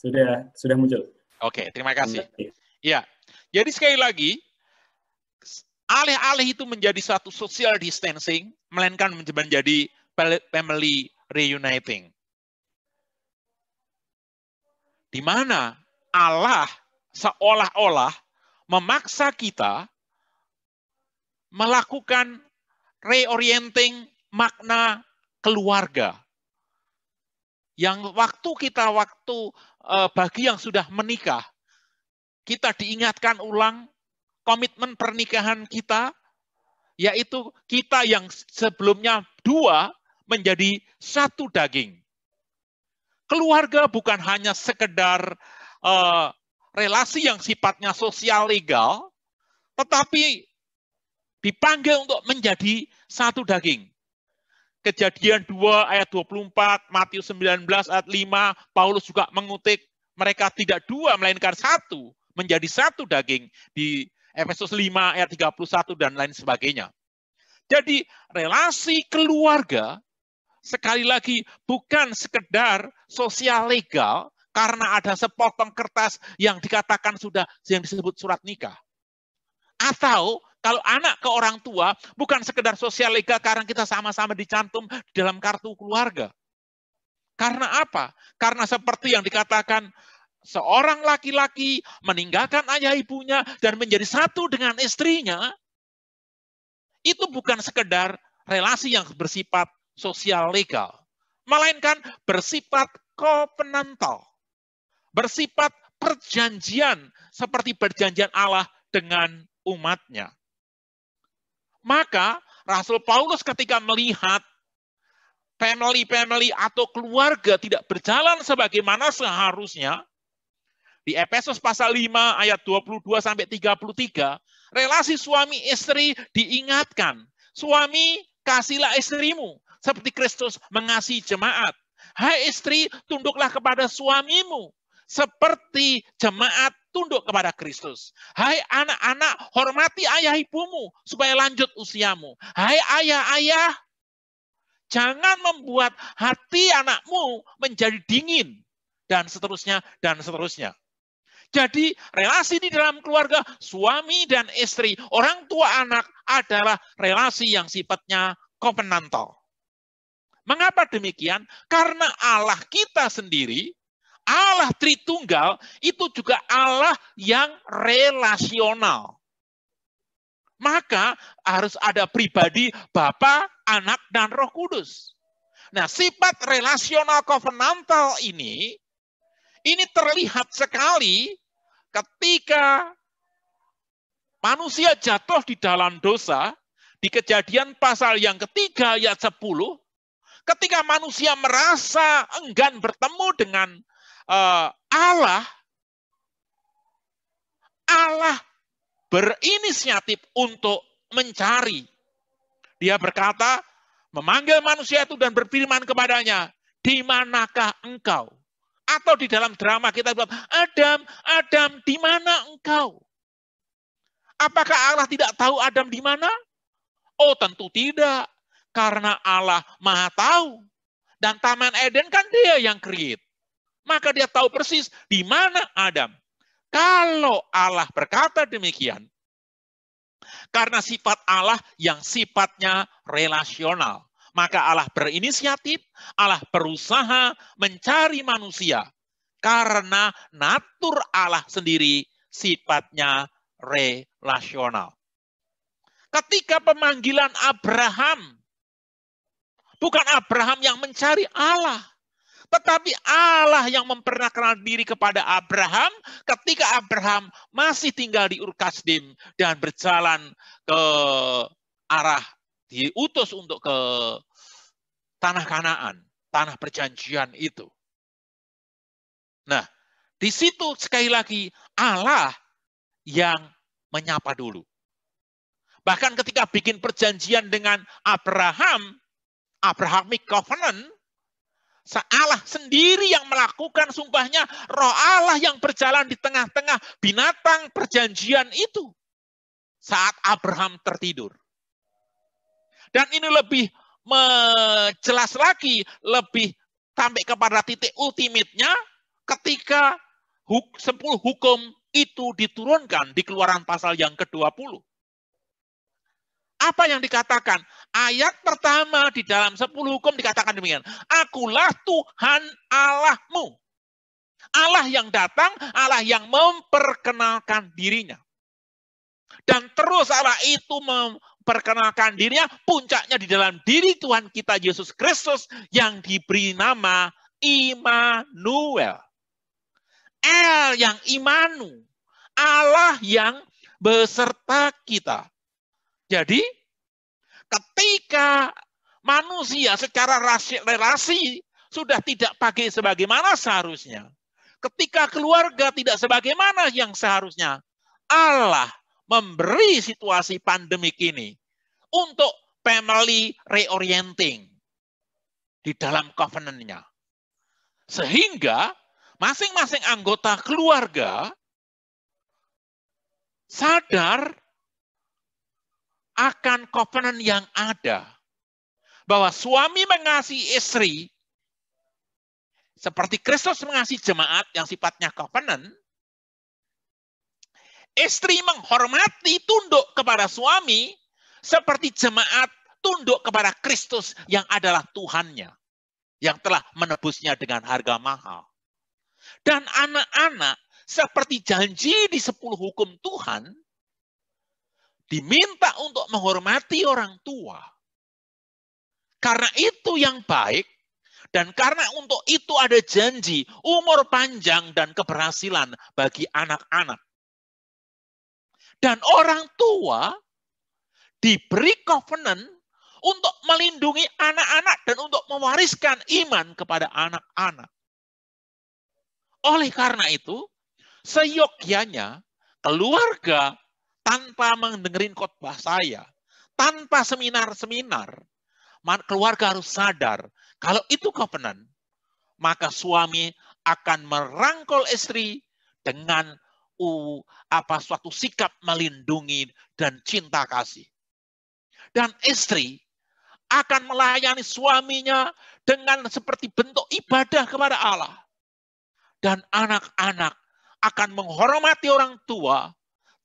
sudah muncul. Oke, terima kasih. Ya, jadi sekali lagi, alih-alih itu menjadi satu social distancing, melainkan menjadi family reuniting. Di mana Allah seolah-olah memaksa kita melakukan reorienting makna keluarga. Yang waktu bagi yang sudah menikah, kita diingatkan ulang komitmen pernikahan kita, yaitu kita yang sebelumnya dua menjadi satu daging. Keluarga bukan hanya sekedar relasi yang sifatnya sosial legal, tetapi dipanggil untuk menjadi satu daging. Kejadian 2 ayat 24, Matius 19 ayat 5, Paulus juga mengutip mereka tidak dua melainkan satu, menjadi satu daging di Efesus 5 ayat 31 dan lain sebagainya. Jadi relasi keluarga sekali lagi bukan sekedar sosial legal karena ada sepotong kertas yang dikatakan sudah yang disebut surat nikah. Atau kalau anak ke orang tua bukan sekedar sosial legal karena kita sama-sama dicantum di dalam kartu keluarga. Karena apa? Karena seperti yang dikatakan seorang laki-laki meninggalkan ayah ibunya dan menjadi satu dengan istrinya, itu bukan sekedar relasi yang bersifat sosial legal, melainkan bersifat covenantal, bersifat perjanjian seperti perjanjian Allah dengan umatnya. Maka Rasul Paulus ketika melihat family atau keluarga tidak berjalan sebagaimana seharusnya, di Efesus pasal 5 ayat 22 sampai 33, relasi suami istri diingatkan. Suami, kasihlah istrimu seperti Kristus mengasihi jemaat. Hai istri, tunduklah kepada suamimu seperti jemaat tunduk kepada Kristus. Hai anak-anak, hormati ayah ibumu supaya lanjut usiamu. Hai ayah-ayah, jangan membuat hati anakmu menjadi dingin, dan seterusnya, dan seterusnya. Jadi relasi di dalam keluarga, suami dan istri, orang tua anak adalah relasi yang sifatnya covenantal. Mengapa demikian? Karena Allah kita sendiri, Allah Tritunggal, itu juga Allah yang relasional. Maka harus ada pribadi Bapa, Anak, dan Roh Kudus. Nah, sifat relasional covenantal ini terlihat sekali ketika manusia jatuh di dalam dosa, di Kejadian pasal yang ketiga ayat 10, ketika manusia merasa enggan bertemu dengan Allah berinisiatif untuk mencari. Dia berkata, memanggil manusia itu dan berfirman kepadanya, di manakah engkau? Atau di dalam drama kita bilang, Adam, Adam, di mana engkau? Apakah Allah tidak tahu Adam di mana? Oh, tentu tidak. Karena Allah Maha tahu. Dan Taman Eden kan dia yang create. Maka dia tahu persis di mana Adam. Kalau Allah berkata demikian, karena sifat Allah yang sifatnya relasional, maka Allah berinisiatif, Allah berusaha mencari manusia. Karena natur Allah sendiri sifatnya relasional. Ketika pemanggilan Abraham, bukan Abraham yang mencari Allah, tetapi Allah yang memperkenalkan diri kepada Abraham ketika Abraham masih tinggal di Ur Kasdim dan berjalan ke arah diutus untuk ke tanah Kanaan, tanah perjanjian itu. Nah, di situ sekali lagi Allah yang menyapa dulu. Bahkan ketika bikin perjanjian dengan Abraham, Abrahamic Covenant, Allah sendiri yang melakukan sumpahnya, Roh Allah yang berjalan di tengah-tengah binatang perjanjian itu saat Abraham tertidur. Dan ini lebih jelas lagi, lebih sampai kepada titik ultimate-nya ketika 10 hukum itu diturunkan di Keluaran pasal yang ke-20. Apa yang dikatakan? Ayat pertama di dalam 10 hukum dikatakan demikian. Akulah Tuhan Allahmu. Allah yang datang, Allah yang memperkenalkan dirinya. Dan terus Allah itu memperkenalkan dirinya, puncaknya di dalam diri Tuhan kita Yesus Kristus yang diberi nama Immanuel. El yang Imanu. Allah yang beserta kita. Jadi, ketika manusia secara relasi sudah tidak pakai sebagaimana seharusnya, ketika keluarga tidak sebagaimana yang seharusnya, Allah memberi situasi pandemik ini untuk family reorienting di dalam covenant-nya. Sehingga masing-masing anggota keluarga sadar akan covenant yang ada. Bahwa suami mengasihi istri seperti Kristus mengasihi jemaat yang sifatnya covenant. Istri menghormati, tunduk kepada suami seperti jemaat tunduk kepada Kristus yang adalah Tuhannya. Yang telah menebusnya dengan harga mahal. Dan anak-anak seperti janji di 10 hukum Tuhan, diminta untuk menghormati orang tua. Karena itu yang baik, dan karena untuk itu ada janji, umur panjang dan keberhasilan bagi anak-anak. Dan orang tua diberi covenant untuk melindungi anak-anak dan untuk mewariskan iman kepada anak-anak. Oleh karena itu, seyogyanya keluarga tanpa mendengerin khotbah saya, tanpa seminar-seminar, keluarga harus sadar kalau itu covenant, maka suami akan merangkul istri dengan suatu sikap melindungi dan cinta kasih. Dan istri akan melayani suaminya dengan seperti bentuk ibadah kepada Allah. Dan anak-anak akan menghormati orang tua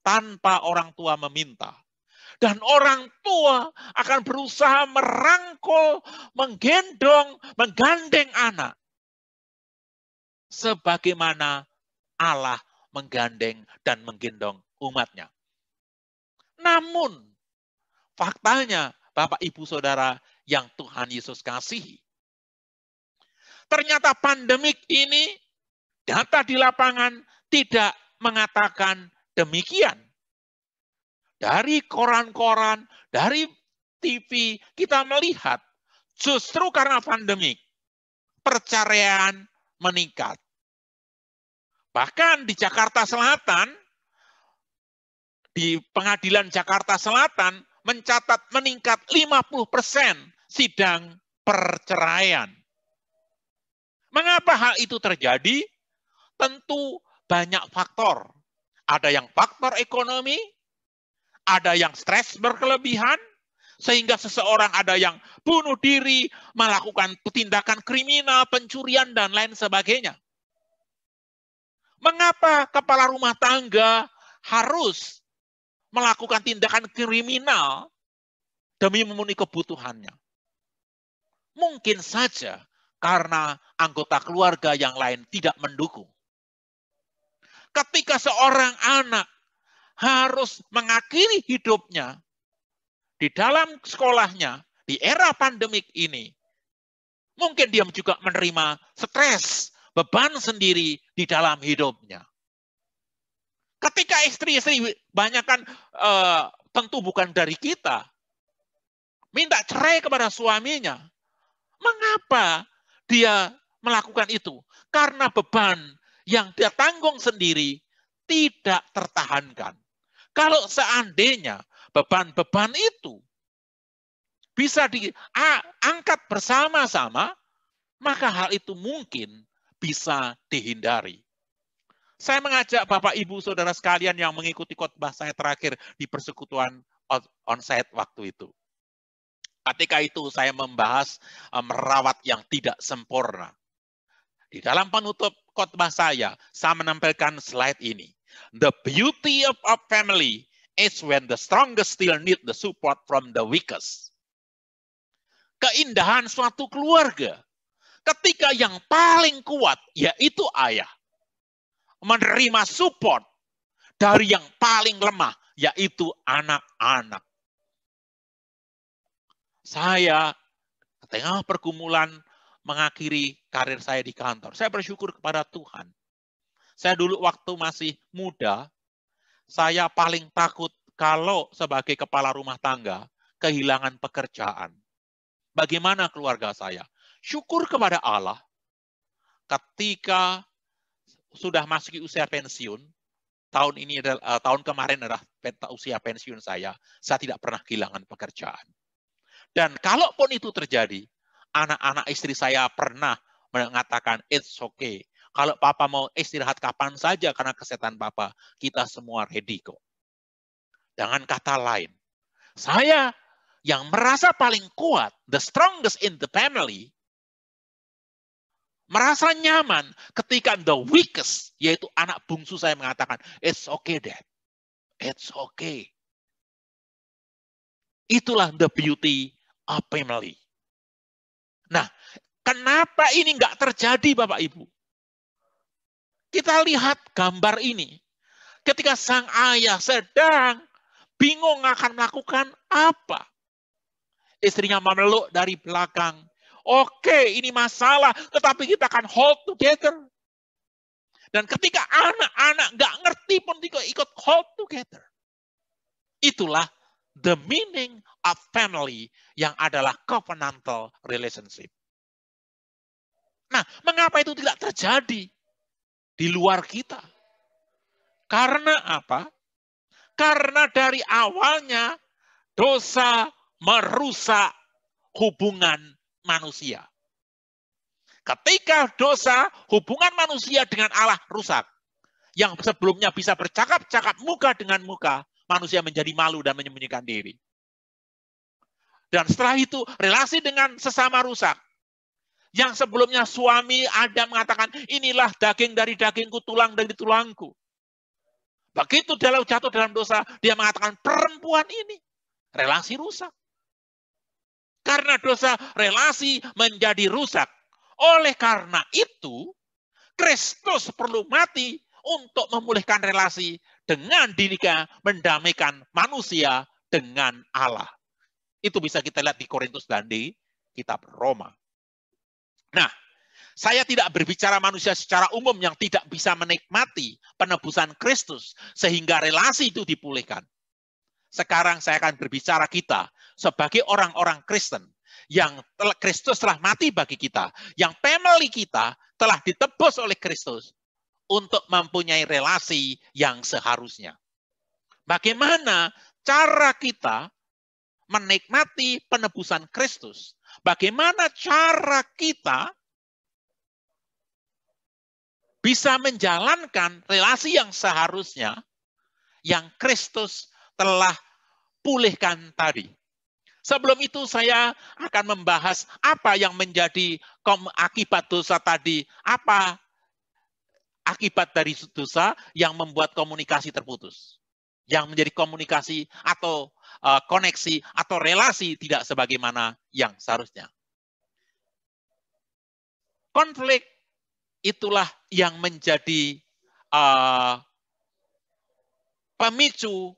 tanpa orang tua meminta. Dan orang tua akan berusaha merangkul, menggendong, menggandeng anak. Sebagaimana Allah menggandeng dan menggendong umatnya. Namun, faktanya Bapak Ibu Saudara yang Tuhan Yesus kasihi. Ternyata pandemik ini, data di lapangan tidak mengatakan demikian. Dari koran-koran, dari TV, kita melihat justru karena pandemik, perceraian meningkat. Bahkan di Jakarta Selatan, di Pengadilan Jakarta Selatan, mencatat meningkat 50% sidang perceraian. Mengapa hal itu terjadi? Tentu banyak faktor. Ada yang faktor ekonomi, ada yang stres berkelebihan, sehingga seseorang ada yang bunuh diri, melakukan tindakan kriminal, pencurian, dan lain sebagainya. Mengapa kepala rumah tangga harus melakukan tindakan kriminal demi memenuhi kebutuhannya? Mungkin saja karena anggota keluarga yang lain tidak mendukung. Ketika seorang anak harus mengakhiri hidupnya di dalam sekolahnya di era pandemik ini, mungkin dia juga menerima stres, beban sendiri di dalam hidupnya. Ketika istri-istri banyakkan tentu bukan dari kita, minta cerai kepada suaminya, mengapa dia melakukan itu? Karena beban yang dia tanggung sendiri tidak tertahankan. Kalau seandainya beban-beban itu bisa diangkat bersama-sama, maka hal itu mungkin bisa dihindari. Saya mengajak Bapak Ibu Saudara sekalian yang mengikuti khotbah saya terakhir di persekutuan onsite waktu itu. Ketika itu saya membahas merawat yang tidak sempurna. Di dalam penutup khotbah saya menampilkan slide ini. The beauty of a family is when the strongest still need the support from the weakest. Keindahan suatu keluarga ketika yang paling kuat, yaitu ayah, menerima support dari yang paling lemah, yaitu anak-anak. Saya di tengah pergumulan mengakhiri karir saya di kantor, saya bersyukur kepada Tuhan. Saya dulu waktu masih muda, saya paling takut kalau sebagai kepala rumah tangga kehilangan pekerjaan. Bagaimana keluarga saya? Syukur kepada Allah, ketika sudah masuk usia pensiun, tahun kemarin adalah usia pensiun saya tidak pernah kehilangan pekerjaan. Dan kalaupun itu terjadi, anak-anak istri saya pernah mengatakan, it's okay. Kalau papa mau istirahat kapan saja karena kesehatan papa, kita semua ready kok. Dengan kata lain, saya yang merasa paling kuat, the strongest in the family, merasa nyaman ketika the weakest, yaitu anak bungsu saya mengatakan, it's okay, Dad. It's okay. Itulah the beauty of family. Nah, kenapa ini nggak terjadi, Bapak Ibu? Kita lihat gambar ini. Ketika sang ayah sedang bingung akan melakukan apa. Istrinya memeluk dari belakang. Oke, ini masalah, tetapi kita akan hold together. Dan ketika anak-anak nggak ngerti pun ikut hold together. Itulah the meaning of family yang adalah covenantal relationship. Nah, mengapa itu tidak terjadi di luar kita? Karena apa? Karena dari awalnya dosa merusak hubungan manusia. Ketika dosa, hubungan manusia dengan Allah rusak. Yang sebelumnya bisa bercakap-cakap muka dengan muka, manusia menjadi malu dan menyembunyikan diri. Dan setelah itu, relasi dengan sesama rusak. Yang sebelumnya suami ada mengatakan, inilah daging dari dagingku, tulang dari tulangku. Begitu dia jatuh dalam dosa, dia mengatakan, perempuan ini. Relasi rusak. Karena dosa, relasi menjadi rusak. Oleh karena itu, Kristus perlu mati untuk memulihkan relasi dengan dirinya, mendamaikan manusia dengan Allah. Itu bisa kita lihat di Korintus dan di kitab Roma. Nah, saya tidak berbicara manusia secara umum yang tidak bisa menikmati penebusan Kristus sehingga relasi itu dipulihkan. Sekarang saya akan berbicara kita sebagai orang-orang Kristen yang Kristus telah mati bagi kita, yang family kita telah ditebus oleh Kristus untuk mempunyai relasi yang seharusnya. Bagaimana cara kita menikmati penebusan Kristus? Bagaimana cara kita bisa menjalankan relasi yang seharusnya yang Kristus telah pulihkan tadi? Sebelum itu saya akan membahas apa yang menjadi akibat dosa tadi. Apa akibat dari dosa yang membuat komunikasi terputus. Yang menjadi komunikasi atau koneksi atau relasi tidak sebagaimana yang seharusnya. Konflik itulah yang menjadi pemicu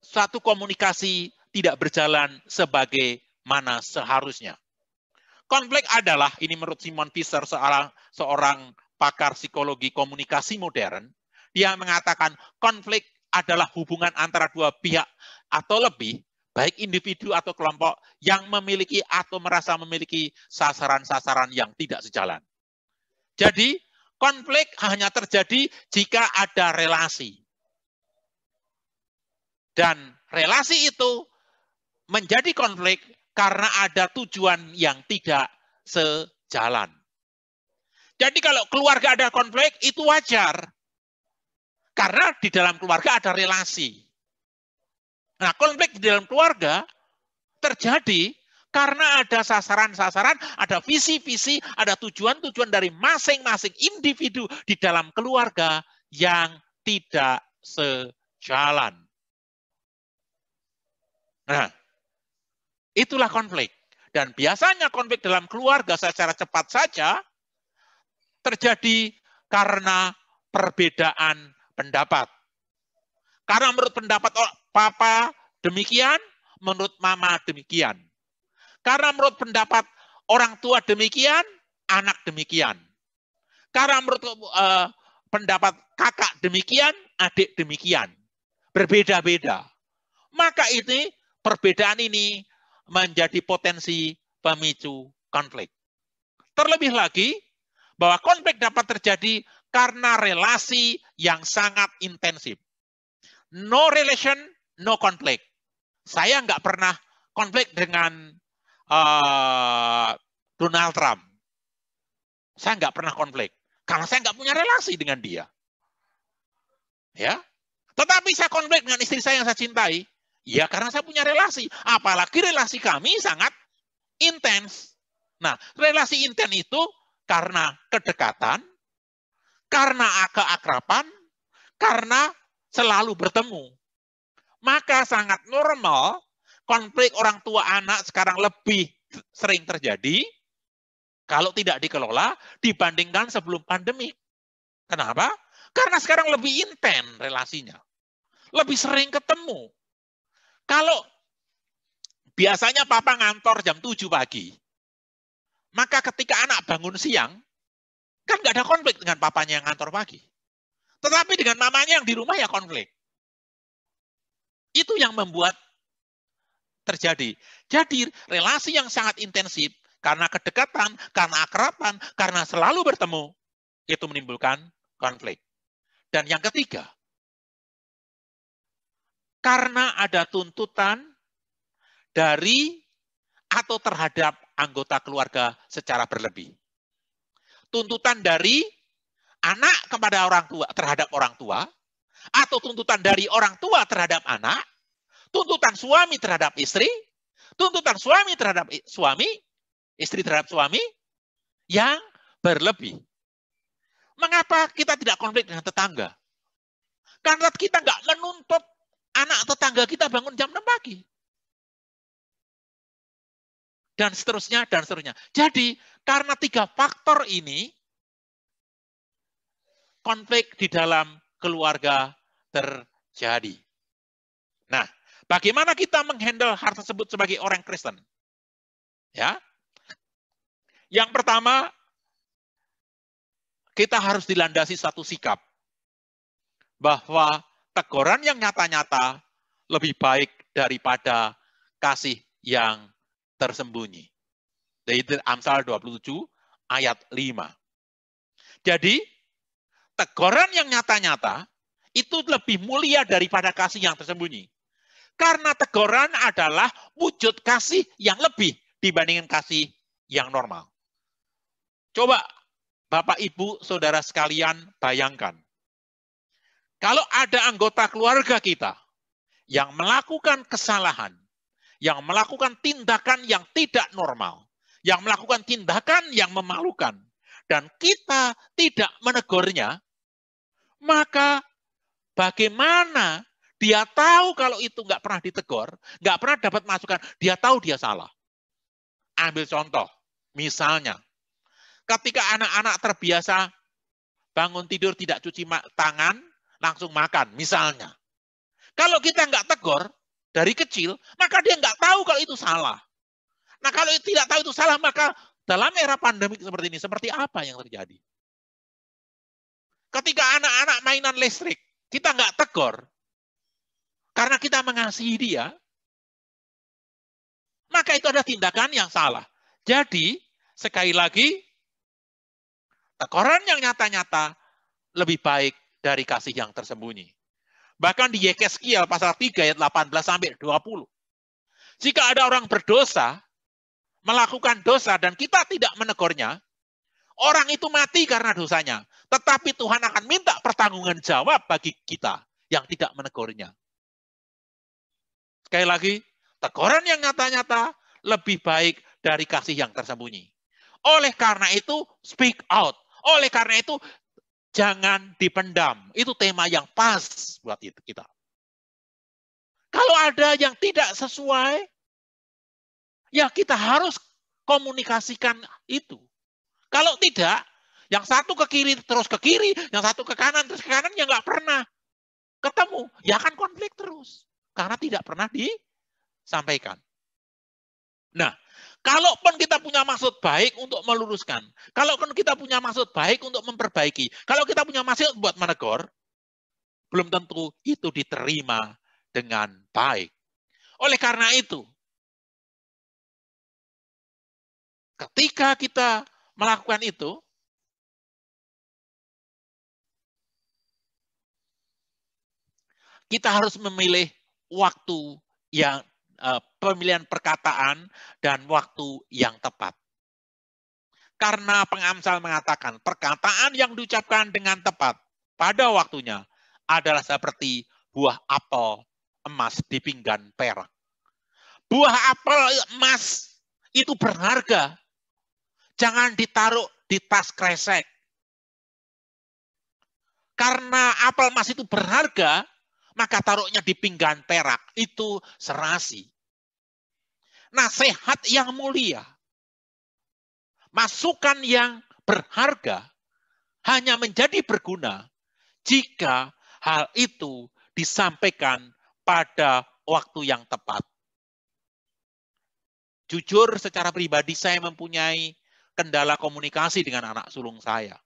suatu komunikasi tidak berjalan sebagaimana seharusnya. Konflik adalah, ini menurut Simon Fisher, seorang pakar psikologi komunikasi modern, dia mengatakan konflik adalah hubungan antara dua pihak atau lebih, baik individu atau kelompok, yang memiliki atau merasa memiliki sasaran-sasaran yang tidak sejalan. Jadi, konflik hanya terjadi jika ada relasi. Dan relasi itu menjadi konflik karena ada tujuan yang tidak sejalan. Jadi kalau keluarga ada konflik, itu wajar. Karena di dalam keluarga ada relasi. Nah, konflik di dalam keluarga terjadi Karena ada sasaran-sasaran, ada visi-visi, ada tujuan-tujuan dari masing-masing individu di dalam keluarga yang tidak sejalan. Nah, itulah konflik. Dan biasanya konflik dalam keluarga secara cepat saja terjadi karena perbedaan pendapat. Karena menurut pendapat papa demikian, menurut mama demikian. Karena menurut pendapat orang tua demikian, anak demikian. Karena menurut pendapat kakak demikian, adik demikian. Berbeda-beda. Maka ini perbedaan ini menjadi potensi pemicu konflik. Terlebih lagi, bahwa konflik dapat terjadi karena relasi yang sangat intensif. No relation, no conflict. Saya nggak pernah konflik dengan Donald Trump. Saya nggak pernah konflik. Karena saya nggak punya relasi dengan dia. Ya, tetapi saya konflik dengan istri saya yang saya cintai. Ya, karena saya punya relasi. Apalagi relasi kami sangat intens. Nah, relasi intens itu karena kedekatan, karena keakraban, karena selalu bertemu. Maka sangat normal konflik orang tua anak sekarang lebih sering terjadi kalau tidak dikelola dibandingkan sebelum pandemi. Kenapa? Karena sekarang lebih intens relasinya. Lebih sering ketemu. Kalau biasanya papa ngantor jam 7 pagi, maka ketika anak bangun siang, kan nggak ada konflik dengan papanya yang ngantor pagi. Tetapi dengan mamanya yang di rumah ya konflik. Itu yang membuat terjadi. Jadi relasi yang sangat intensif karena kedekatan, karena akraban, karena selalu bertemu, itu menimbulkan konflik. Dan yang ketiga, karena ada tuntutan dari atau terhadap anggota keluarga secara berlebih. Tuntutan dari anak kepada orang tua terhadap orang tua, atau tuntutan dari orang tua terhadap anak, tuntutan suami terhadap istri, tuntutan suami terhadap suami, istri terhadap suami, yang berlebih. Mengapa kita tidak konflik dengan tetangga? Karena kita nggak menuntut anak tetangga kita bangun jam 6 pagi. Dan seterusnya, dan seterusnya. Jadi, karena 3 faktor ini, konflik di dalam keluarga terjadi. Nah, bagaimana kita menghandle hal tersebut sebagai orang Kristen? Ya. Yang pertama, kita harus dilandasi satu sikap bahwa teguran yang nyata-nyata lebih baik daripada kasih yang tersembunyi. Dari Amsal 27 ayat 5. Jadi, teguran yang nyata-nyata itu lebih mulia daripada kasih yang tersembunyi. Karena teguran adalah wujud kasih yang lebih dibandingkan kasih yang normal. Coba Bapak, Ibu, Saudara sekalian bayangkan. Kalau ada anggota keluarga kita yang melakukan kesalahan, yang melakukan tindakan yang tidak normal, yang melakukan tindakan yang memalukan, dan kita tidak menegurnya, maka bagaimana dia tahu kalau itu nggak pernah ditegur, nggak pernah dapat masukan, dia tahu dia salah. Ambil contoh, misalnya, ketika anak-anak terbiasa bangun tidur tidak cuci tangan, langsung makan, misalnya. Kalau kita nggak tegur dari kecil, maka dia nggak tahu kalau itu salah. Nah, kalau tidak tahu itu salah, maka dalam era pandemi seperti ini, seperti apa yang terjadi? Ketika anak-anak mainan listrik, kita nggak tegur, karena kita mengasihi dia, maka itu ada tindakan yang salah. Jadi, sekali lagi, teguran yang nyata-nyata lebih baik dari kasih yang tersembunyi. Bahkan di Yekezkiel pasal 3 ayat 18-20. Jika ada orang berdosa, melakukan dosa dan kita tidak menegurnya, orang itu mati karena dosanya. Tetapi Tuhan akan minta pertanggungan jawab bagi kita yang tidak menegurnya. Sekali lagi, teguran yang nyata-nyata lebih baik dari kasih yang tersembunyi. Oleh karena itu, speak out. Oleh karena itu, jangan dipendam. Itu tema yang pas buat itu kita. Kalau ada yang tidak sesuai, ya kita harus komunikasikan itu. Kalau tidak, yang satu ke kiri terus ke kiri, yang satu ke kanan terus ke kanan, ya nggak pernah ketemu. Ya akan konflik terus. Karena tidak pernah disampaikan. Nah, kalaupun kita punya maksud baik untuk meluruskan, kalaupun kita punya maksud baik untuk memperbaiki, kalau kita punya maksud buat menegur, belum tentu itu diterima dengan baik. Oleh karena itu, ketika kita melakukan itu, kita harus memilih waktu yang pemilihan perkataan dan waktu yang tepat. Karena pengamsal mengatakan perkataan yang diucapkan dengan tepat pada waktunya adalah seperti buah apel emas di pinggan perak. Buah apel emas itu berharga. Jangan ditaruh di tas kresek. Karena apel emas itu berharga, maka taruhnya di pinggan perak. Itu serasi. Nasihat yang mulia, masukan yang berharga, hanya menjadi berguna jika hal itu disampaikan pada waktu yang tepat. Jujur, secara pribadi saya mempunyai kendala komunikasi dengan anak sulung saya.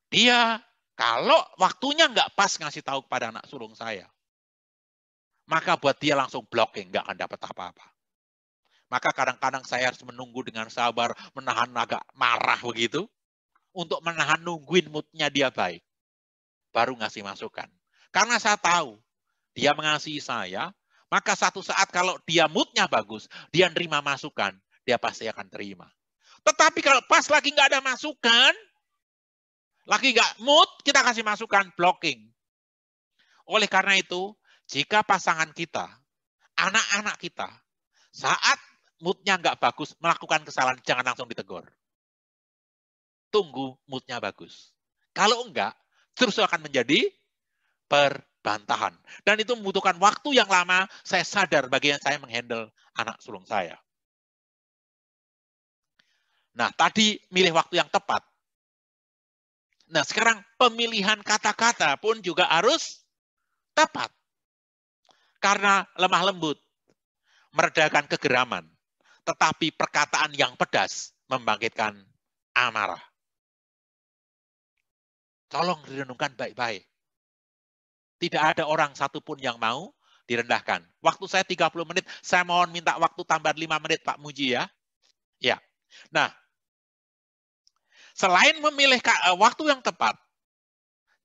Dia kalau waktunya nggak pas ngasih tahu kepada anak sulung saya, maka buat dia langsung blocking, nggak akan dapat apa-apa. Maka kadang-kadang saya harus menunggu dengan sabar, menahan agak marah begitu, untuk menahan nungguin moodnya dia baik. Baru ngasih masukan. Karena saya tahu, dia mengasihi saya, maka satu saat kalau dia moodnya bagus, dia nerima masukan, dia pasti akan terima. Tetapi kalau pas lagi nggak ada masukan, lagi nggak mood, kita kasih masukan, blocking. Oleh karena itu, jika pasangan kita, anak-anak kita, saat moodnya nggak bagus, melakukan kesalahan, jangan langsung ditegur. Tunggu moodnya bagus. Kalau enggak, terus akan menjadi perbantahan. Dan itu membutuhkan waktu yang lama, saya sadar bagian saya menghandle anak sulung saya. Nah, tadi milih waktu yang tepat. Nah, sekarang pemilihan kata-kata pun juga harus tepat. Karena lemah lembut, meredakan kegeraman. Tetapi perkataan yang pedas membangkitkan amarah. Tolong direnungkan baik-baik. Tidak ada orang satupun yang mau direndahkan. Waktu saya 30 menit, saya mohon minta waktu tambahan 5 menit Pak Muji ya. Ya. Nah, selain memilih waktu yang tepat,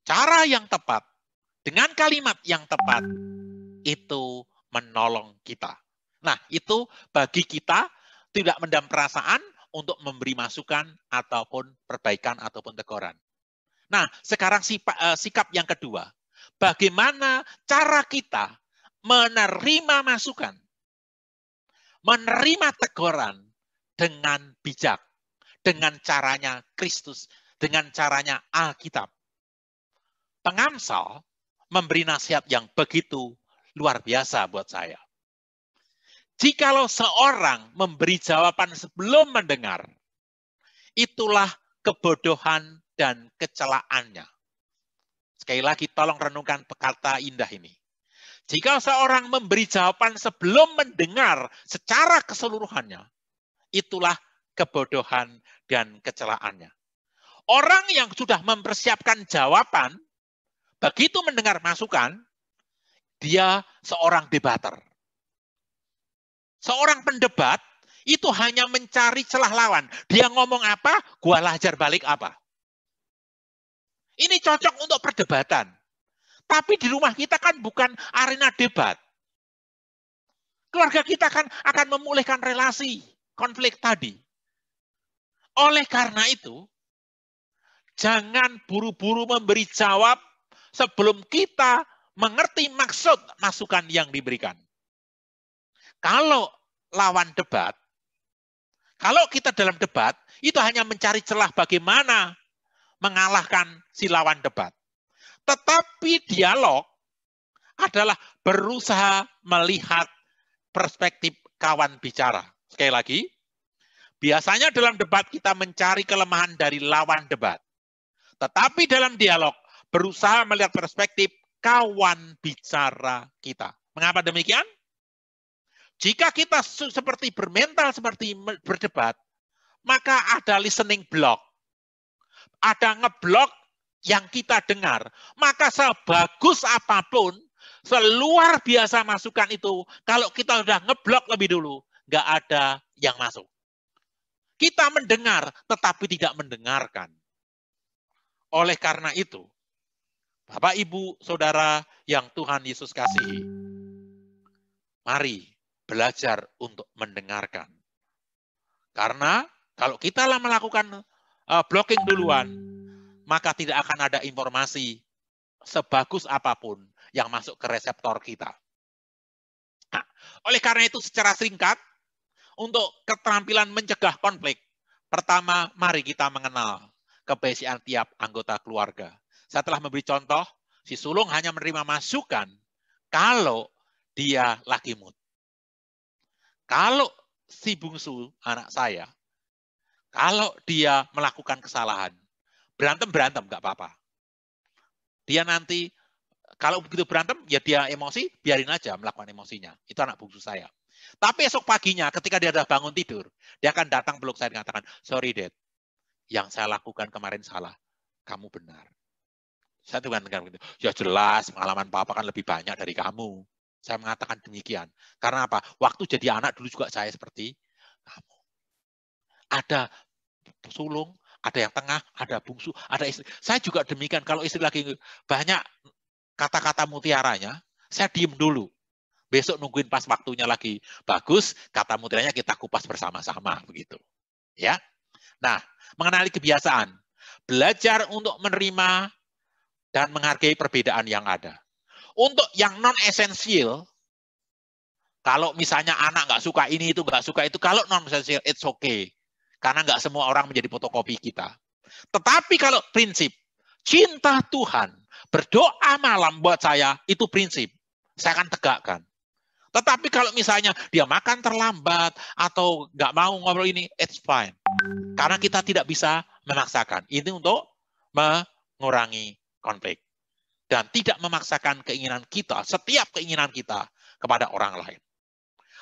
cara yang tepat, dengan kalimat yang tepat, itu menolong kita. Nah, itu bagi kita tidak mendam perasaan untuk memberi masukan ataupun perbaikan ataupun teguran. Nah, sekarang sikap yang kedua. Bagaimana cara kita menerima masukan, menerima teguran dengan bijak, dengan caranya Kristus, dengan caranya Alkitab. Pengamsal memberi nasihat yang begitu luar biasa buat saya. Jikalau seorang memberi jawaban sebelum mendengar, itulah kebodohan dan kecelaannya. Sekali lagi tolong renungkan kata indah ini. Jika seorang memberi jawaban sebelum mendengar secara keseluruhannya, itulah kebodohan dan kecelaannya. Orang yang sudah mempersiapkan jawaban, begitu mendengar masukan, dia seorang debater. Seorang pendebat itu hanya mencari celah lawan. Dia ngomong apa, gua hajar balik apa. Ini cocok untuk perdebatan. Tapi di rumah kita kan bukan arena debat. Keluarga kita kan akan memulihkan relasi, konflik tadi. Oleh karena itu, jangan buru-buru memberi jawab sebelum kita mengerti maksud masukan yang diberikan. Kalau lawan debat, kalau kita dalam debat, itu hanya mencari celah bagaimana mengalahkan si lawan debat. Tetapi dialog adalah berusaha melihat perspektif kawan bicara. Sekali lagi, biasanya dalam debat kita mencari kelemahan dari lawan debat. Tetapi dalam dialog, berusaha melihat perspektif kawan bicara kita. Mengapa demikian? Jika kita seperti bermental, seperti berdebat, maka ada listening block. Ada ngeblok yang kita dengar. Maka sebagus apapun, seluar biasa masukan itu, kalau kita sudah ngeblok lebih dulu, nggak ada yang masuk. Kita mendengar, tetapi tidak mendengarkan. Oleh karena itu, Bapak, Ibu, Saudara yang Tuhan Yesus kasihi, mari belajar untuk mendengarkan. Karena kalau kita melakukan blocking duluan, maka tidak akan ada informasi sebagus apapun yang masuk ke reseptor kita. Nah, oleh karena itu secara singkat, untuk keterampilan mencegah konflik, pertama mari kita mengenal kebiasaan tiap anggota keluarga. Saya telah memberi contoh, si sulung hanya menerima masukan kalau dia lagi mood. Kalau si bungsu, anak saya, kalau dia melakukan kesalahan, berantem nggak apa-apa. Dia nanti, kalau begitu berantem, ya dia emosi, biarin aja melakukan emosinya. Itu anak bungsu saya. Tapi esok paginya, ketika dia sudah bangun tidur, dia akan datang peluk saya dan mengatakan, sorry Dad, yang saya lakukan kemarin salah, kamu benar. Saya tuh kan gitu. Ya jelas, pengalaman papa kan lebih banyak dari kamu. Saya mengatakan demikian. Karena apa? Waktu jadi anak dulu juga saya seperti kamu. Ada sulung, ada yang tengah, ada bungsu, ada istri. Saya juga demikian. Kalau istri lagi banyak kata-kata mutiaranya, saya diem dulu. Besok nungguin pas waktunya lagi bagus, kata mutiaranya kita kupas bersama-sama begitu. Ya. Nah, mengenali kebiasaan, belajar untuk menerima dan menghargai perbedaan yang ada. Untuk yang non-esensial, kalau misalnya anak nggak suka ini, itu nggak suka itu, kalau non-esensial, it's okay. Karena nggak semua orang menjadi fotokopi kita. Tetapi kalau prinsip, cinta Tuhan, berdoa malam buat saya, itu prinsip. Saya akan tegakkan. Tetapi kalau misalnya dia makan terlambat, atau nggak mau ngobrol ini, it's fine. Karena kita tidak bisa memaksakan. Ini untuk mengurangi konflik. Dan tidak memaksakan keinginan kita, setiap keinginan kita kepada orang lain.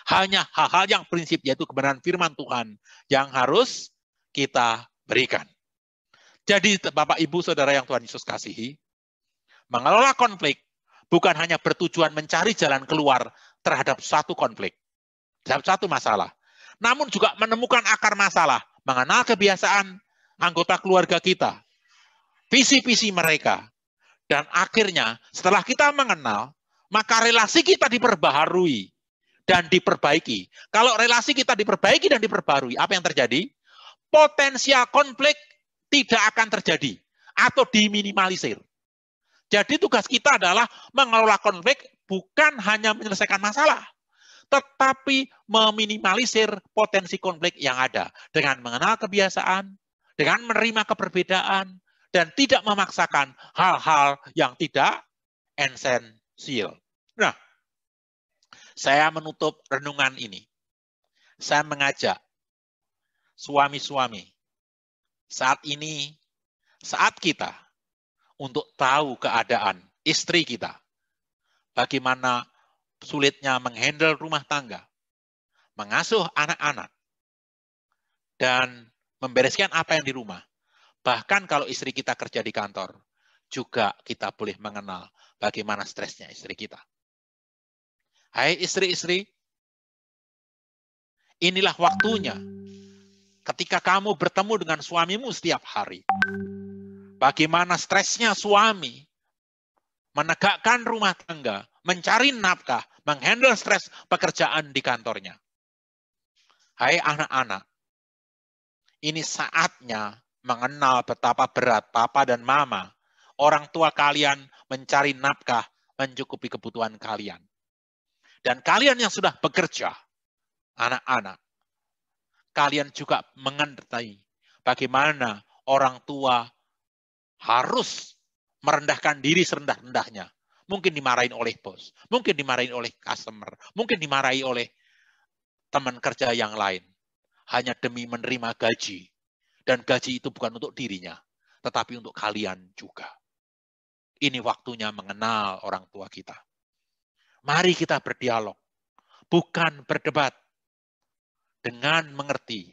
Hanya hal-hal yang prinsip, yaitu kebenaran firman Tuhan, yang harus kita berikan. Jadi Bapak, Ibu, Saudara yang Tuhan Yesus kasihi, mengelola konflik bukan hanya bertujuan mencari jalan keluar terhadap satu konflik, terhadap satu masalah, namun juga menemukan akar masalah, mengenal kebiasaan anggota keluarga kita, visi-visi mereka, dan akhirnya setelah kita mengenal, maka relasi kita diperbaharui dan diperbaiki. Kalau relasi kita diperbaiki dan diperbaharui, apa yang terjadi? Potensial konflik tidak akan terjadi atau diminimalisir. Jadi tugas kita adalah mengelola konflik bukan hanya menyelesaikan masalah, tetapi meminimalisir potensi konflik yang ada dengan mengenal kebiasaan, dengan menerima keberbedaan, dan tidak memaksakan hal-hal yang tidak esensial. Nah, saya menutup renungan ini. Saya mengajak suami-suami saat ini, saat kita untuk tahu keadaan istri kita, bagaimana sulitnya menghandle rumah tangga, mengasuh anak-anak, dan membereskan apa yang di rumah. Bahkan kalau istri kita kerja di kantor, juga kita boleh mengenal bagaimana stresnya istri kita. Hai istri-istri, inilah waktunya ketika kamu bertemu dengan suamimu setiap hari. Bagaimana stresnya suami menegakkan rumah tangga, mencari nafkah, menghandle stres pekerjaan di kantornya. Hai anak-anak, ini saatnya mengenal betapa berat papa dan mama, orang tua kalian mencari nafkah, mencukupi kebutuhan kalian. Dan kalian yang sudah bekerja, anak-anak, kalian juga mengerti bagaimana orang tua harus merendahkan diri serendah-rendahnya. Mungkin dimarahin oleh bos, mungkin dimarahin oleh customer, mungkin dimarahi oleh teman kerja yang lain. Hanya demi menerima gaji. Dan gaji itu bukan untuk dirinya, tetapi untuk kalian juga. Ini waktunya mengenal orang tua kita. Mari kita berdialog, bukan berdebat. Dengan mengerti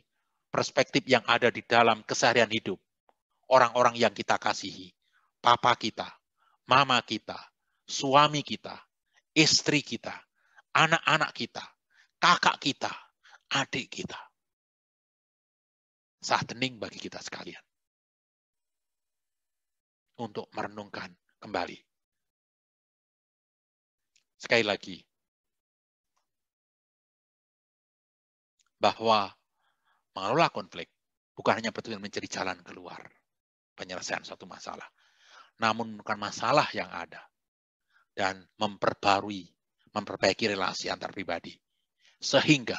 perspektif yang ada di dalam keseharian hidup. Orang-orang yang kita kasihi. Papa kita, mama kita, suami kita, istri kita, anak-anak kita, kakak kita, adik kita. Saat hening bagi kita sekalian. Untuk merenungkan kembali. Sekali lagi. Bahwa mengelola konflik bukan hanya betul-betul mencari jalan keluar penyelesaian suatu masalah, namun bukan masalah yang ada dan memperbaiki relasi antar pribadi sehingga